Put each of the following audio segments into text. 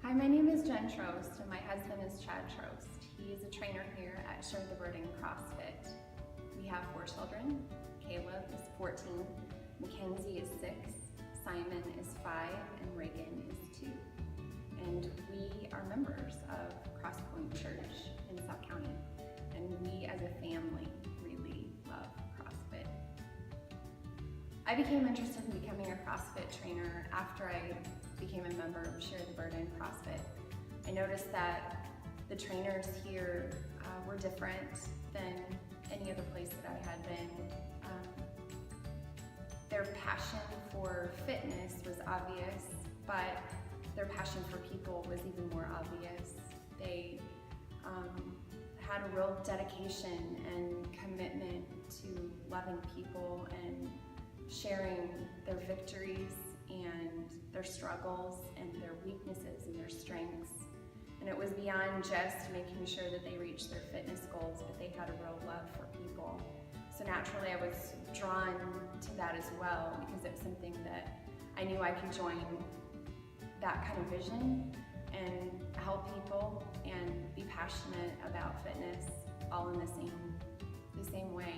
Hi, my name is Jen Trost and my husband is Chad Trost. He is a trainer here at Share the Burden CrossFit. We have 4 children. Caleb is 14, Mackenzie is 6, Simon is 5, and Reagan is 2. And we are members of Crosspoint Church in South County. And we as a family really love CrossFit. I became interested in becoming a CrossFit trainer after I became a member of Share the Burden CrossFit. I noticed that the trainers here were different than any other place that I had been. Their passion for fitness was obvious, but their passion for people was even more obvious. They had a real dedication and commitment to loving people and sharing their victories and their struggles and their weaknesses and their strengths. And it was beyond just making sure that they reached their fitness goals, but they had a real love for people. So naturally I was drawn to that as well, because it was something that I knew I could join that kind of vision and help people and be passionate about fitness all in the same way.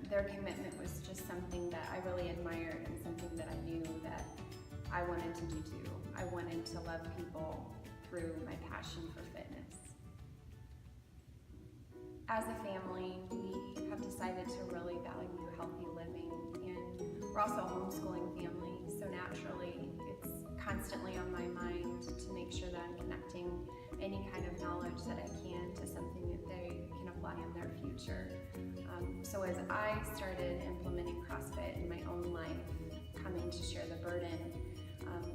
Their commitment was just something that I really admired and something that I knew that I wanted to do too. I wanted to love people through my passion for fitness. As a family, we have decided to really value healthy living, and we're also a homeschooling family, so naturally it's constantly on my mind to make sure that I'm connecting any kind of knowledge that I can to something that they can apply in their future. So as I started implementing CrossFit in my own life, coming to Share the Burden,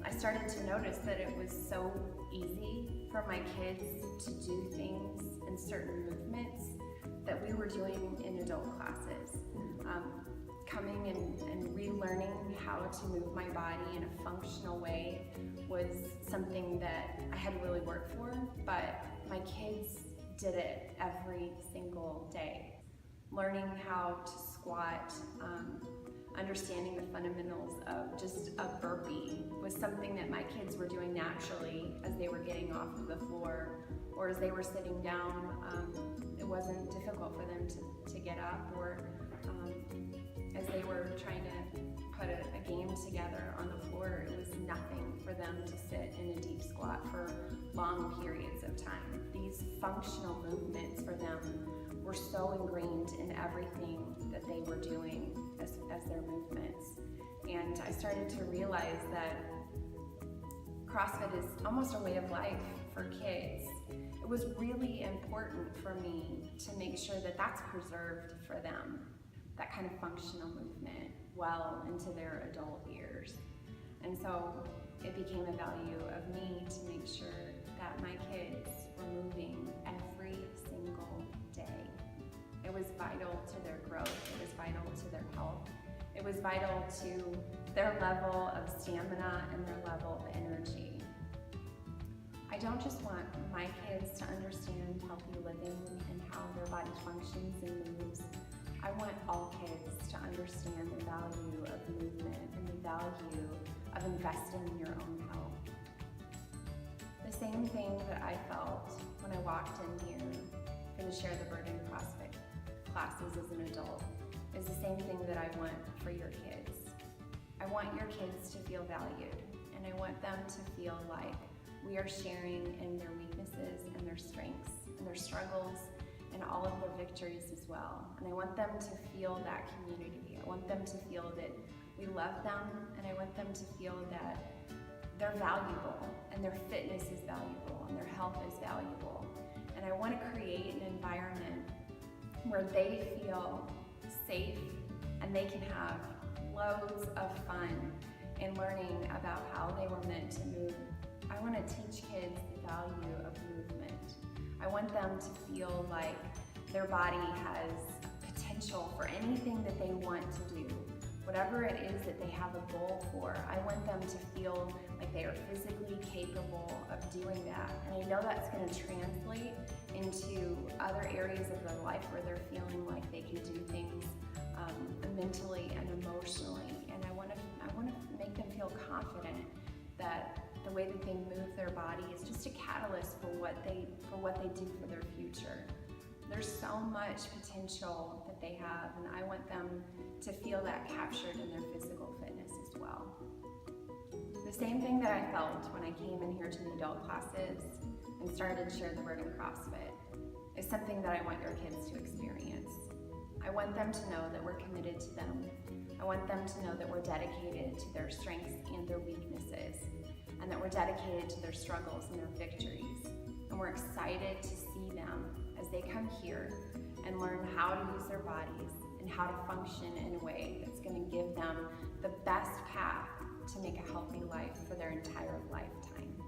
I started to notice that it was so easy for my kids to do things in certain movements that we were doing in adult classes. Coming and relearning how to move my body in a functional way was something that I had to really work for, but my kids did it every single day. Learning how to squat, understanding the fundamentals of just a burpee was something that my kids were doing naturally as they were getting off of the floor or as they were sitting down. It wasn't difficult for them to get up, or as they were trying to put a game together on the floor, it was nothing for them to sit in a deep squat for long periods of time. These functional movements for them were so ingrained in everything that they were doing as their movements. And I started to realize that CrossFit is almost a way of life for kids. It was really important for me to make sure that that's preserved for them, that kind of functional movement, well into their adult years. And so it became a value of me to make sure that my kids were moving every single day. It was vital to their growth, it was vital to their health, it was vital to their level of stamina and their level of energy. I don't just want my kids to understand healthy living and how their body functions and moves. I want all kids to understand the value of movement and the value of investing in your own health. The same thing that I felt when I walked in here for the Share the Burden CrossFit classes as an adult is the same thing that I want for your kids. I want your kids to feel valued, and I want them to feel like we are sharing in their weaknesses and their strengths and their struggles and all of their victories as well. And I want them to feel that community. I want them to feel that we love them, and I want them to feel that they're valuable and their fitness is valuable and their health is valuable. And I want to create an environment where they feel safe and they can have loads of fun in learning about how they were meant to move. I want to teach kids the value of movement. I want them to feel like their body has potential for anything that they want to do. Whatever it is that they have a goal for, I want them to feel like they are physically capable of doing that. And I know that's going to translate into other areas of their life where they're feeling like they can do things mentally and emotionally. And I want to make them feel confident that the way that they move their body is just a catalyst for what they do for their future. There's so much potential that they have, and I want them to feel that captured in their physical fitness as well. The same thing that I felt when I came in here to the adult classes and started Share the Burden CrossFit is something that I want your kids to experience. I want them to know that we're committed to them. I want them to know that we're dedicated to their strengths and their weaknesses, and that we're dedicated to their struggles and their victories. And we're excited to see them as they come here and learn how to use their bodies and how to function in a way that's going to give them the best path to make a healthy life for their entire lifetime.